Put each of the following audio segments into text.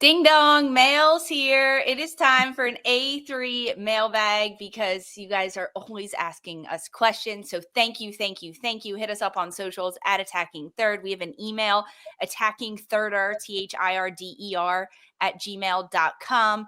Ding dong, mail's here. It is time for an A3 mailbag because you guys are always asking us questions. So thank you. Hit us up on socials at Attacking Third. We have an email, attackingthirder, THIRDER @gmail.com.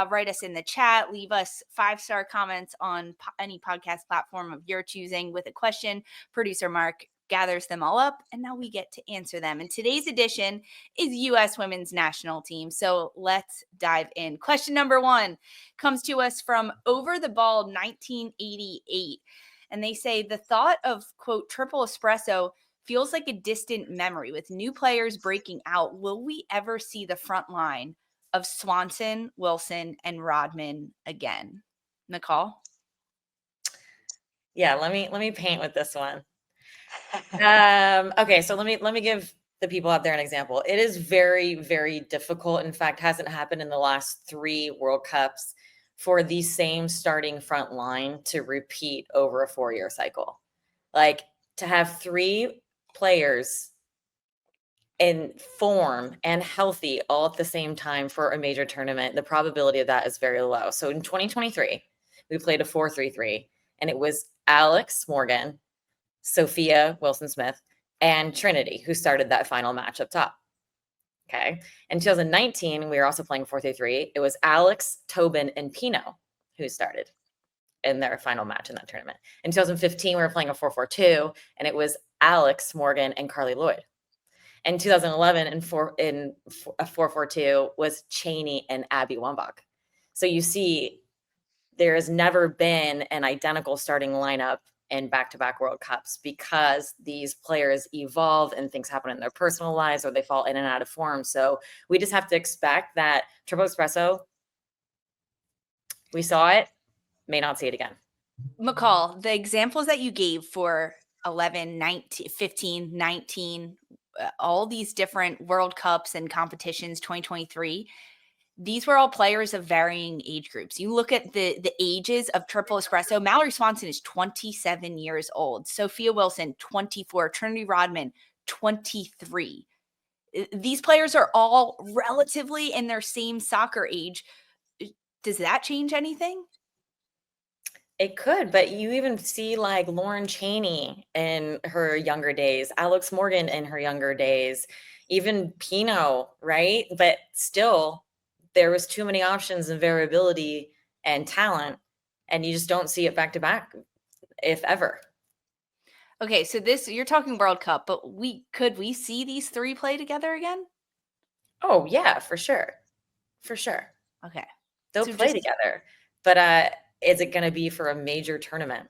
Write us in the chat. Leave us 5-star comments on any podcast platform of your choosing with a question. Producer Mark gathers them all up, and now we get to answer them. And today's edition is U.S. Women's National Team. So let's dive in. Question number 1 comes to us from Over the Ball 1988. And they say, the thought of, quote, triple espresso feels like a distant memory with new players breaking out. Will we ever see the front line of Swanson, Wilson, and Rodman again? Nicole? Yeah, let me paint with this one. Okay, so let me give the people out there an example. It is very, very difficult. In fact, hasn't happened in the last 3 World Cups for the same starting front line to repeat over a 4-year cycle. Like, to have 3 players in form and healthy all at the same time for a major tournament, the probability of that is very low. So in 2023, we played a 4-3-3, and it was Alex Morgan, Sophia Wilson-Smith, and Trinity, who started that final match up top. Okay. In 2019, we were also playing 4-3-3. It was Alex, Tobin, and Pino who started in their final match in that tournament. In 2015, we were playing a 4-4-2, and it was Alex, Morgan, and Carly Lloyd. In 2011, in a 4-4-2 was Cheney and Abby Wambach. So you see, there has never been an identical starting lineup in back-to-back World Cups because these players evolve and things happen in their personal lives or they fall in and out of form. So we just have to expect that triple espresso, we saw it, may not see it again. McCall, the examples that you gave for 11, 19, 15, 19, all these different World Cups and competitions, 2023, these were all players of varying age groups. You look at the ages of triple espresso. Mallory Swanson is 27 years old. Sophia Wilson, 24. Trinity Rodman, 23. These players are all relatively in their same soccer age. Does that change anything? It could, but you even see like Lauren Cheney in her younger days, Alex Morgan in her younger days, even Pino, right? But still, there was too many options and variability and talent, and you just don't see it back to back, if ever. Okay, so you're talking World Cup, but could we see these 3 play together again? Oh yeah, for sure. Okay, they'll play together, but is it going to be for a major tournament?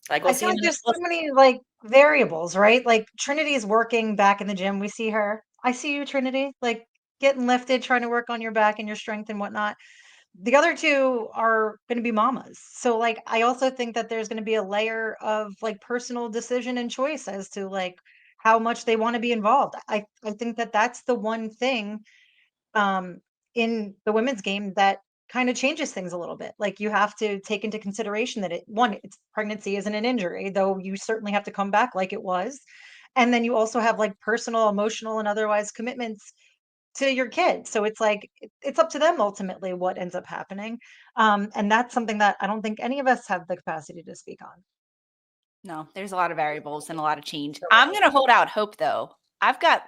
Like, I feel like there's so many like variables, right? Like Trinity's working back in the gym. We see her. I see you, Trinity, like getting lifted, trying to work on your back and your strength and whatnot. The other 2 are going to be mamas. So like, I also think that there's going to be a layer of like personal decision and choice as to like how much they want to be involved. I think that that's the one thing in the women's game that kind of changes things a little bit. Like you have to take into consideration that it's pregnancy isn't an injury, though you certainly have to come back like it was. And then you also have like personal, emotional, and otherwise commitments to your kids. So it's like, it's up to them ultimately what ends up happening. And that's something that I don't think any of us have the capacity to speak on. No, there's a lot of variables and a lot of change. I'm going to hold out hope though. I've got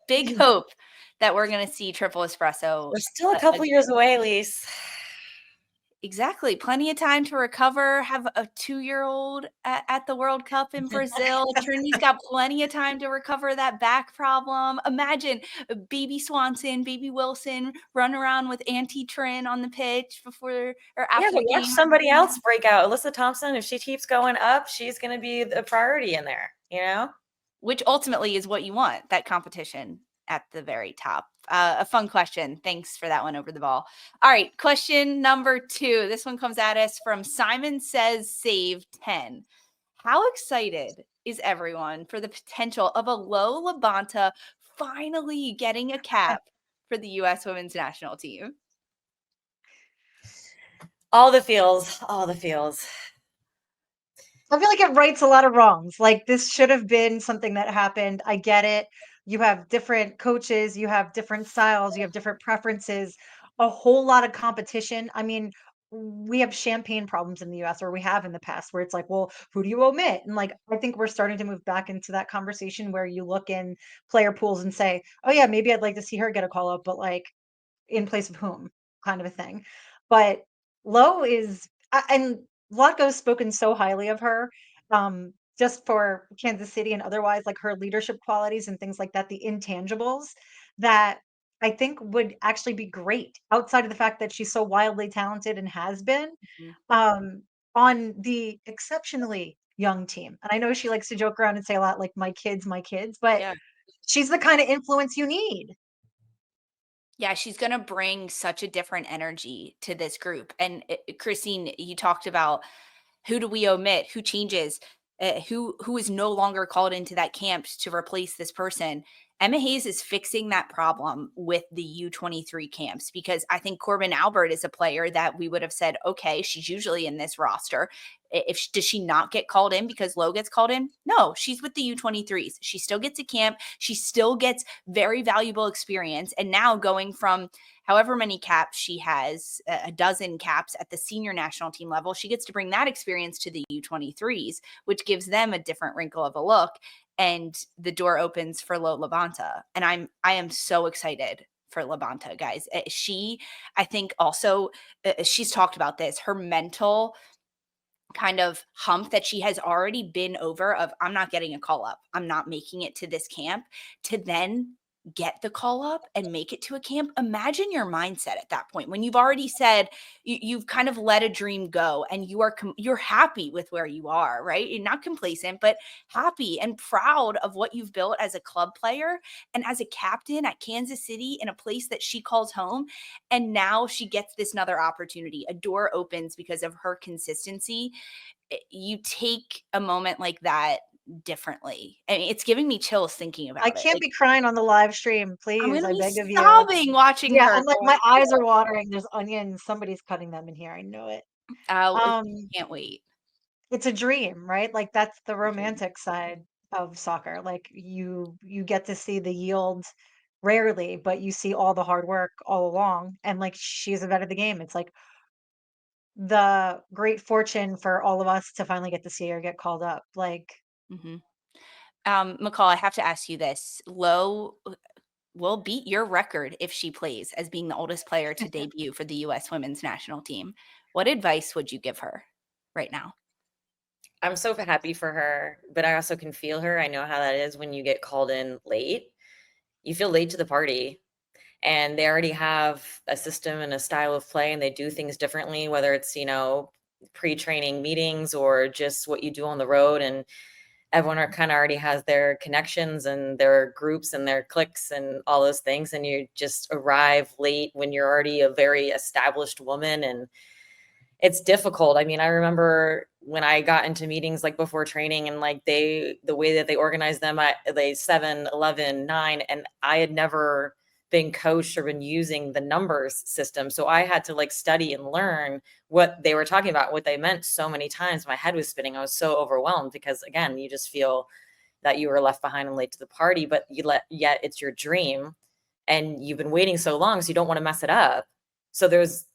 big hope that we're going to see triple espresso. We're still a couple years away, Lise. Exactly. Plenty of time to recover, have a 2-year-old at the World Cup in Brazil. Trinity's got plenty of time to recover that back problem. Imagine baby Swanson, baby Wilson run around with Auntie Trin on the pitch before or after. Yeah, but watch somebody else break out. Alyssa Thompson, if she keeps going up, she's going to be the priority in there, you know? Which ultimately is what you want, that competition at the very top. A fun question. Thanks for that one, Over the Ball. All right, question number 2. This one comes at us from Simon Says Save 10. How excited is everyone for the potential of a Lo LaBonta finally getting a cap for the U.S. Women's National Team? All the feels. I feel like it rights a lot of wrongs. Like this should have been something that happened. I get it. you have different coaches, you have different styles, you have different preferences, a whole lot of competition. I mean, we have champagne problems in the US, or we have in the past, where it's like, well, who do you omit? And like, I think we're starting to move back into that conversation where you look in player pools and say, oh, yeah, maybe I'd like to see her get a call up, but like, in place of whom kind of a thing. But Lo is, and Vlatko's spoken so highly of her, just for Kansas City and otherwise, like her leadership qualities and things like that, the intangibles that I think would actually be great outside of the fact that she's so wildly talented and has been, Mhm. um, on the exceptionally young team. And I know she likes to joke around and say a lot like my kids, but Yeah. she's the kind of influence you need. Yeah, she's gonna bring such a different energy to this group. And Christine, you talked about who do we omit, who changes, who is no longer called into that camp to replace this person. Emma Hayes is fixing that problem with the U23 camps, because I think Corbin Albert is a player that we would have said, okay, she's usually in this roster. If does she not get called in because Lo gets called in? No, she's with the U23s. She still gets a camp. She still gets very valuable experience. And now going from however many caps she has, a dozen caps at the senior national team level, she gets to bring that experience to the U23s, which gives them a different wrinkle of a look. And the door opens for Lo LaBonta. And I am so excited for LaBonta, guys. She, I think also, she's talked about this, her mental kind of hump that she has already been over of, I'm not getting a call up, I'm not making it to this camp, to then get the call up and make it to a camp. Imagine your mindset at that point when you've already said you've kind of let a dream go, and you're happy with where you are, right? You're not complacent, but happy and proud of what you've built as a club player and as a captain at Kansas City, in a place that she calls home. And now she gets this another opportunity. A door opens because of her consistency. You take a moment like that differently. I mean, it's giving me chills thinking I about it. can't Like, be crying on the live stream, I'm please, gonna I be beg of you. sobbing watching Yeah, her I'm like, going my eyes are through watering. There's onions. Somebody's cutting them in here. I know it. it. Oh, Um, can't wait. it's a dream, right? Like that's the The dream. romantic side of soccer. Like you get to see the yield rarely, but you see all the hard work all along. And like she's a vet of the game. It's like the great fortune for all of us to finally get to see her get called up. Like Hmm. McCall, I have to ask you this. Lo will beat your record if she plays as being the oldest player to debut for the U.S. women's national team. What advice would you give her right now? I'm so happy for her, but I also can feel her. I know how that is when you get called in late. You feel late to the party, and they already have a system and a style of play, and they do things differently, whether it's, pre-training meetings or just what you do on the road. And everyone kind of already has their connections and their groups and their cliques and all those things. And you just arrive late when you're already a very established woman, and it's difficult. I mean, I remember when I got into meetings like before training, and like the way that they organize them, they 7, 11, 9, and I had never been coached or been using the numbers system. So I had to like study and learn what they were talking about, what they meant so many times. My head was spinning. I was so overwhelmed because again, you just feel that you were left behind and late to the party, but yet it's your dream and you've been waiting so long, so you don't want to mess it up. So there's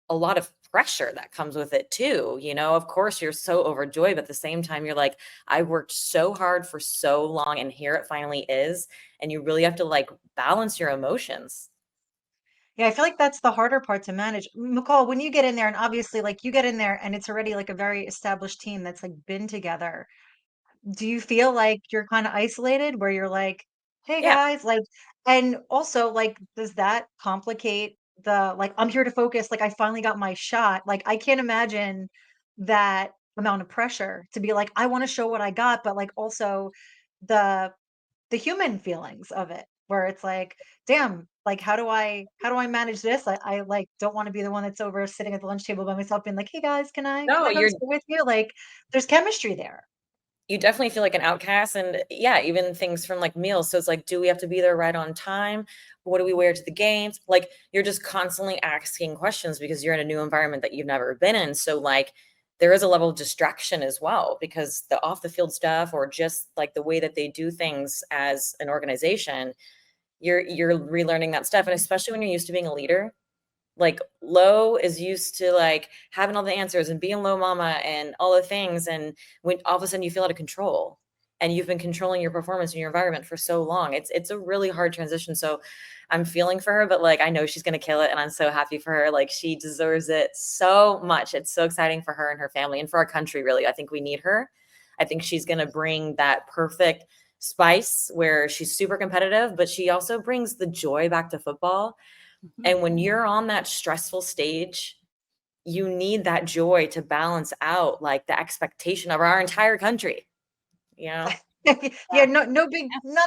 a lot of pressure that comes with it too. Of course you're so overjoyed, but at the same time you're like, I worked so hard for so long and here it finally is. And you really have to like balance your emotions. yeah, I feel like that's the harder part to manage. McCall, when you get in there, and obviously like you get in there and it's already like a very established team that's like been together. Do you feel like you're kind of isolated where you're like, hey Yeah. guys, like, and also like, does that complicate the like, I'm here to focus, like, I finally got my shot. Like, I can't imagine that amount of pressure to be like, I want to show what I got, but like also the the human feelings of it, where it's like, damn, like how do I manage this? I like don't want to be the one that's over sitting at the lunch table by myself being like, hey guys, can No, I come sit with you? Like, there's chemistry there. you definitely feel like an outcast. And yeah, even things from like meals. So it's like, do we have to be there right on time? What do we wear to the games? Like you're just constantly asking questions because you're in a new environment that you've never been in. So like there is a level of distraction as well, because the off the field stuff, or just like the way that they do things as an organization, you're relearning that stuff. And especially when you're used to being a leader, like Lo is used to like having all the answers and being Lo mama and all the things. And when all of a sudden you feel out of control, and you've been controlling your performance in your environment for so long, it's a really hard transition. So I'm feeling for her, but like, I know she's going to kill it. And I'm so happy for her. Like, she deserves it so much. It's so exciting for her and her family, and for our country. Really, I think we need her. I think she's going to bring that perfect spice where she's super competitive, but she also brings the joy back to football. And when you're on that stressful stage, you need that joy to balance out like the expectation of our entire country, you know? Yeah, not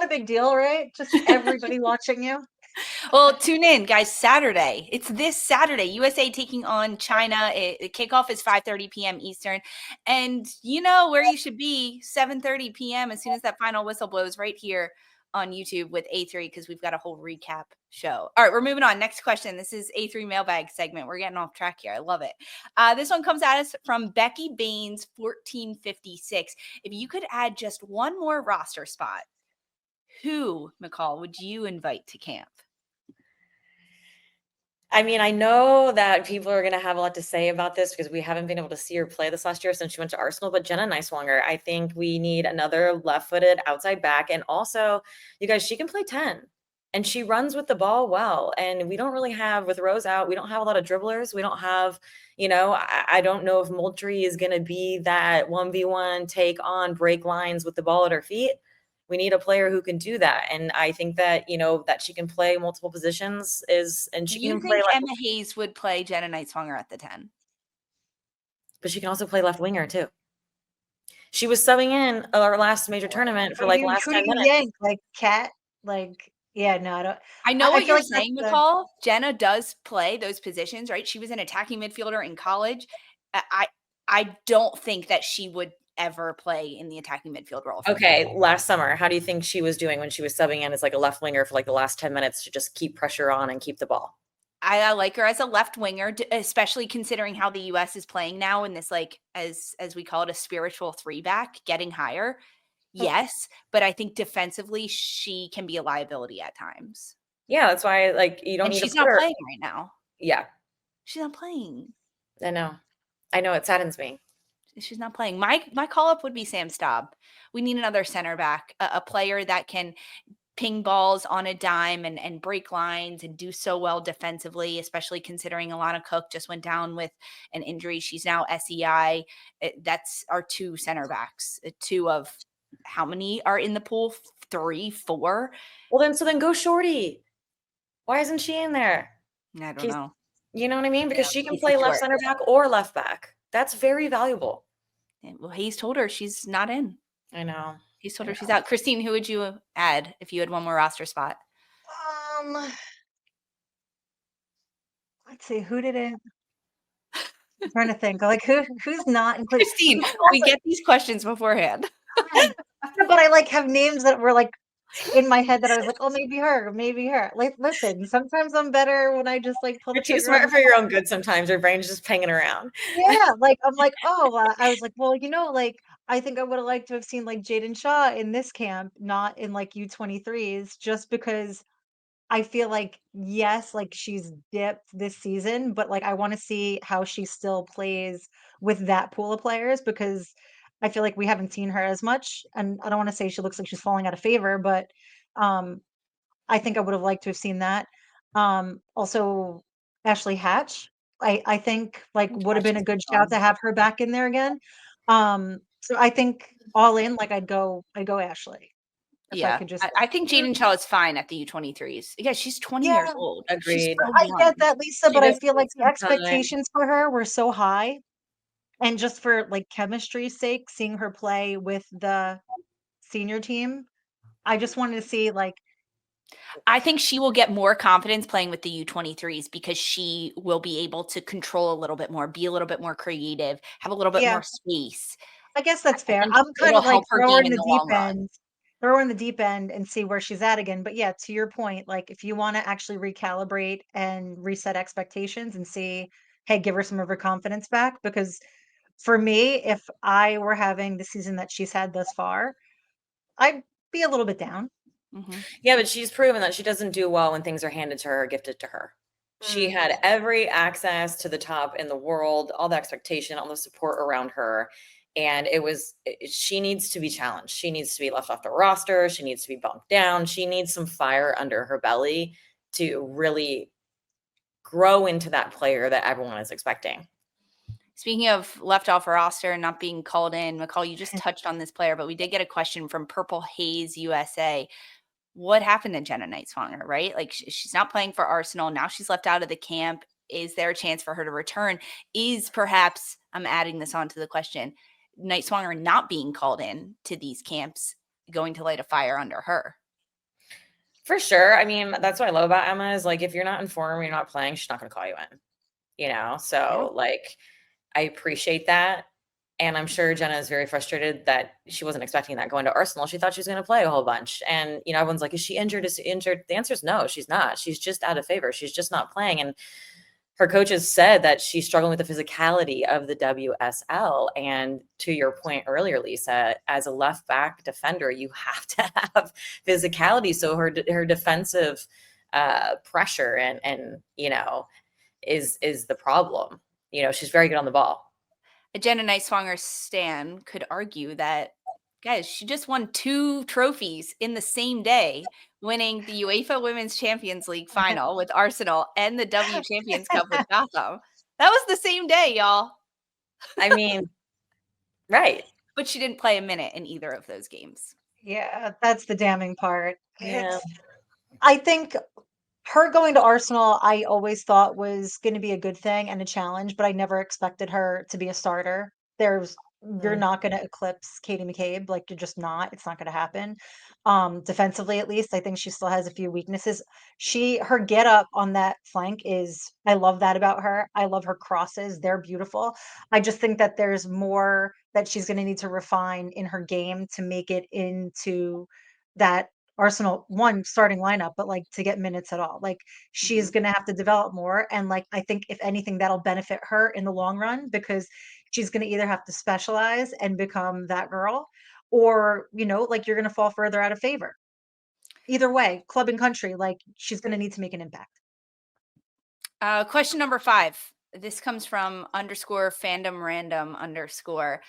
a big deal, right? Just everybody watching you. Well, tune in, guys. Saturday. It's this Saturday. USA taking on China. The kickoff is 5:30 p.m. Eastern. And you know where you should be, 7:30 p.m. as soon as that final whistle blows, right here on YouTube with A3, because we've got a whole recap show. All right, we're moving on. Next question. This is A3 mailbag segment. We're getting off track here. I love it. This one comes at us from Becky Baines, 1456. If you could add just one more roster spot, who, McCall, would you invite to camp? I mean, I know that people are going to have a lot to say about this because we haven't been able to see her play this last year since she went to Arsenal, but Jenna Nighswonger, I think we need another left-footed outside back. And also, you guys, she can play 10 and she runs with the ball well. And we don't really have, with Rose out, we don't have a lot of dribblers. We don't have, I don't know if Moultrie is going to be that 1v1 take on break lines with the ball at her feet. We need a player who can do that. And I think that, that she can play multiple positions and she can play. Emma Hayes would play Jenna Nighswonger at the 10? But she can also play left winger too. She was subbing in our last major tournament for like last 10 minutes. Yank, like Cat, like, yeah, no, I don't. I know what you're saying, McCall. Jenna does play those positions, right? She was an attacking midfielder in college. I don't think that she would ever play in the attacking midfield role. Okay, last summer, how do you think she was doing when she was subbing in as like a left winger for like the last 10 minutes to just keep pressure on and keep the ball? I like her as a left winger, especially considering how the US is playing now in this, like, as we call it, a spiritual 3-back, getting higher. Yes, but I think defensively she can be a liability at times. Yeah, that's why like you don't need to. She's not playing right now. Yeah, she's not playing. I know, it saddens me. She's not playing. My call up would be Sam Staub. We need another center back, a player that can ping balls on a dime and break lines and do so well defensively, especially considering Alana Cook just went down with an injury. She's now SEI. That's our two center backs. Two of how many are in the pool? 3, 4. Well, then go Shorty. Why isn't she in there? I don't know. You know what I mean? Because she can play left center back or left back. That's very valuable. Well, Hayes told her she's not in. I know. He's told her she's out. Christine, who would you add if you had one more roster spot? Let's see, who did it? I'm trying to think. Like who's not included? Christine, we get these questions beforehand. But I like have names that were like in my head that I was like, oh, maybe her. Like, listen, sometimes I'm better when I just like pull the trigger. You're too smart for your own good sometimes. Your brain's just hanging around. Yeah, like I'm like, I was like, well, like I think I would have liked to have seen like Jaden Shaw in this camp, not in like U23s, just because I feel like, yes, like she's dipped this season, but like I want to see how she still plays with that pool of players, because I feel like we haven't seen her as much. And I don't want to say she looks like she's falling out of favor, but I think I would have liked to have seen that. Also Ashley Hatch, I think like would have been a good shout to have her back in there again. So I think all in, like I'd go Ashley. Yeah, I think Jaden Shaw is fine at the U23s. Yeah, she's 20 years old. Agreed. I get that, Lisa, but I feel like the expectations for her were so high. And just for like chemistry's sake, seeing her play with the senior team, I just wanted to see like. I think she will get more confidence playing with the U23s because she will be able to control a little bit more, be a little bit more creative, have a little bit more space. I guess that's fair. I'm kind of like throwing the deep end and see where she's at again. But yeah, to your point, like if you want to actually recalibrate and reset expectations and see, hey, give her some of her confidence back, because For me, if I were having the season that she's had thus far, I'd be a little bit down. Yeah, but she's proven that she doesn't do well when things are handed to her or gifted to her. She had every access to the top in the world, all the expectation, all the support around her. And she needs to be challenged. She needs to be left off the roster. She needs to be bumped down. She needs some fire under her belly to really grow into that player that everyone is expecting. Speaking of left off roster and not being called in, McCall, you just touched on this player, but we did get a question from Purple Haze USA. What happened to Jenna Nighswonger, right? Like she's not playing for Arsenal. Now she's left out of the camp. Is there a chance for her to return? Is perhaps, I'm adding this onto the question, Nighswonger not being called in to these camps going to light a fire under her? For sure. I mean, that's what I love about Emma is like, if you're not in form, you're not playing, she's not going to call you in, So like, I appreciate that. And I'm sure Jenna is very frustrated that she wasn't expecting that going to Arsenal. She thought she was going to play a whole bunch. And, everyone's like, is she injured? Is she injured? The answer is no, she's not. She's just out of favor. She's just not playing. And her coaches said that she's struggling with the physicality of the WSL. And to your point earlier, Lisa, as a left back defender, you have to have physicality. So her defensive pressure and is the problem. She's very good on the ball. A Jenna Nighswonger stan could argue that, guys, she just won 2 trophies in the same day, winning the UEFA Women's Champions League final with Arsenal and the W Champions Cup with Gotham. That was the same day, y'all. I mean, right. But she didn't play a minute in either of those games. Yeah, that's the damning part. Yeah. I think her going to Arsenal, I always thought was going to be a good thing and a challenge, but I never expected her to be a starter. You're not going to eclipse Katie McCabe. Like you're just not. It's not going to happen. Defensively, at least, I think she still has a few weaknesses. Her get up on that flank I love that about her. I love her crosses. They're beautiful. I just think that there's more that she's going to need to refine in her game to make it into that Arsenal one starting lineup, but like to get minutes at all. Like she's going to have to develop more. And like, I think if anything, that'll benefit her in the long run because she's going to either have to specialize and become that girl or, like you're going to fall further out of favor. Either way, club and country, like she's going to need to make an impact. Question number 5. This comes from _fandom_random_.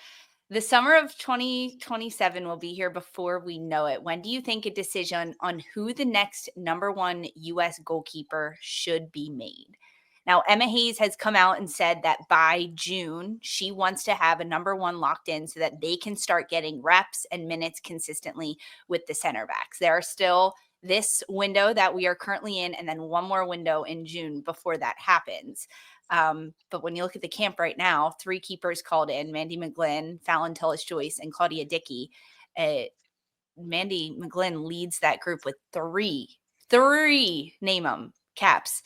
The summer of 2027 will be here before we know it. When do you think a decision on who the next #1 U.S. goalkeeper should be made? Now, Emma Hayes has come out and said that by June, she wants to have a #1 locked in so that they can start getting reps and minutes consistently with the center backs. There are still this window that we are currently in, and then one more window in June before that happens. But when you look at the camp right now, 3 keepers called in: Mandy McGlynn, Fallon Tillis-Joyce, and Claudia Dickey. Mandy McGlynn leads that group with three name them caps.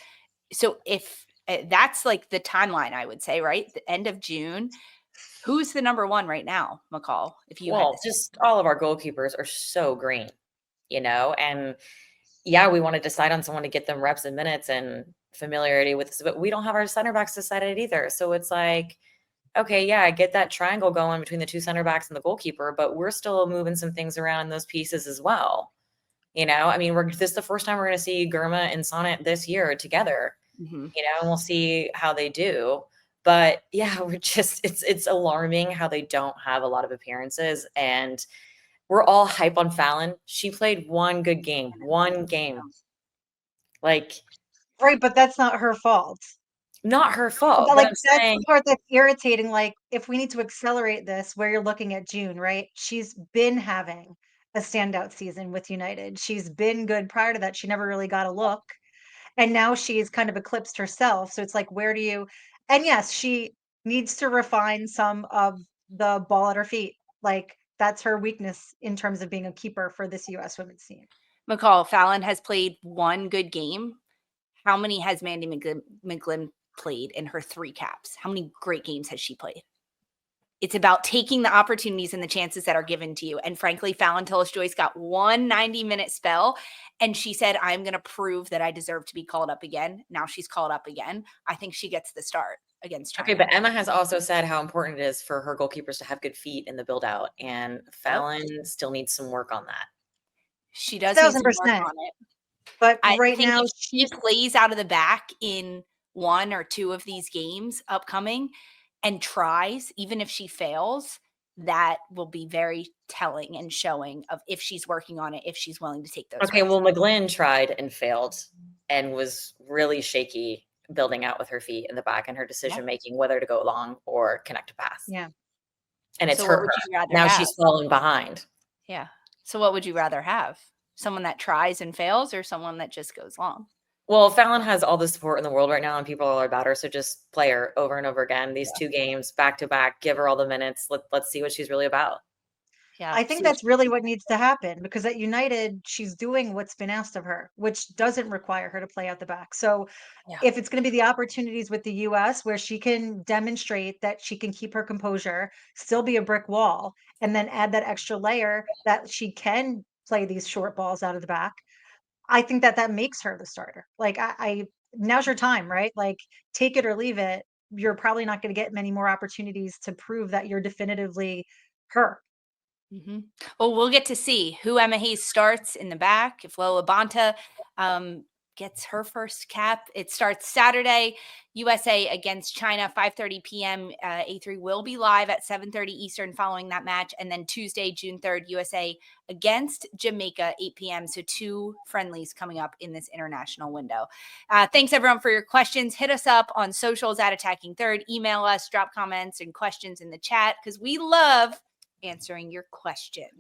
So if that's like the timeline, I would say, right? The end of June. Who's the #1 right now, McCall? If you just all of our goalkeepers are so green, and yeah, we want to decide on someone to get them reps and minutes and familiarity with this, but we don't have our center backs decided either. So it's like, okay, yeah, I get that triangle going between the 2 center backs and the goalkeeper, but we're still moving some things around in those pieces as well. I mean, this is the first time we're going to see Girma and Sonnet this year together, and we'll see how they do. But yeah, it's alarming how they don't have a lot of appearances, and we're all hype on Fallon. She played one good game, Like, right, but that's not her fault. Not her fault. But But like I'm that's saying, the part that's irritating. Like, if we need to accelerate this, where you're looking at June, right? She's been having a standout season with United. She's been good prior to that. She never really got a look. And now she's kind of eclipsed herself. So it's like, where do you and yes, she needs to refine some of the ball at her feet. Like that's her weakness in terms of being a keeper for this US women's team. McCall, Fallon has played one good game. How many has Mandy McGlynn played in her 3 caps? How many great games has she played? It's about taking the opportunities and the chances that are given to you. And frankly, Fallon Tullis-Joyce got one 90-minute spell, and she said, I'm going to prove that I deserve to be called up again. Now she's called up again. I think she gets the start against China. Okay, but Emma has also said how important it is for her goalkeepers to have good feet in the build out, and Fallon still needs some work on that. She does need some work 1000%. on it. But I right think now if she plays out of the back in 1 or 2 of these games upcoming and tries, even if she fails, that will be very telling and showing of if she's working on it, if she's willing to take those Okay, risks. well, McGlynn tried and failed and was really shaky building out with her feet in the back and her decision making, whether to go long or connect a pass. Yeah. And it's So hurt what would her. you rather Now have? she's falling behind. Yeah. So what would you rather have? Someone that tries and fails, or someone that just goes long? Well, Fallon has all the support in the world right now, and people are about her. So just play her over and over again. These 2 games back to back, give her all the minutes. Let's see what she's really about. Yeah. I think that's really what needs to happen, because at United, she's doing what's been asked of her, which doesn't require her to play out the back. So if it's going to be the opportunities with the US where she can demonstrate that she can keep her composure, still be a brick wall, and then add that extra layer that she can play these short balls out of the back, I think that that makes her the starter. Like I now's your time, right? Like take it or leave it. You're probably not going to get many more opportunities to prove that you're definitively her. Well, we'll get to see who Emma Hayes starts in the back. If Lo LaBonta gets her first cap, it starts Saturday. USA against China, 5:30 p.m. A3 will be live at 7:30 Eastern following that match. And then Tuesday, June 3rd, USA against Jamaica, 8 p.m. So 2 friendlies coming up in this international window. Thanks, everyone, for your questions. Hit us up on socials at Attacking Third. Email us, drop comments and questions in the chat, because we love answering your questions.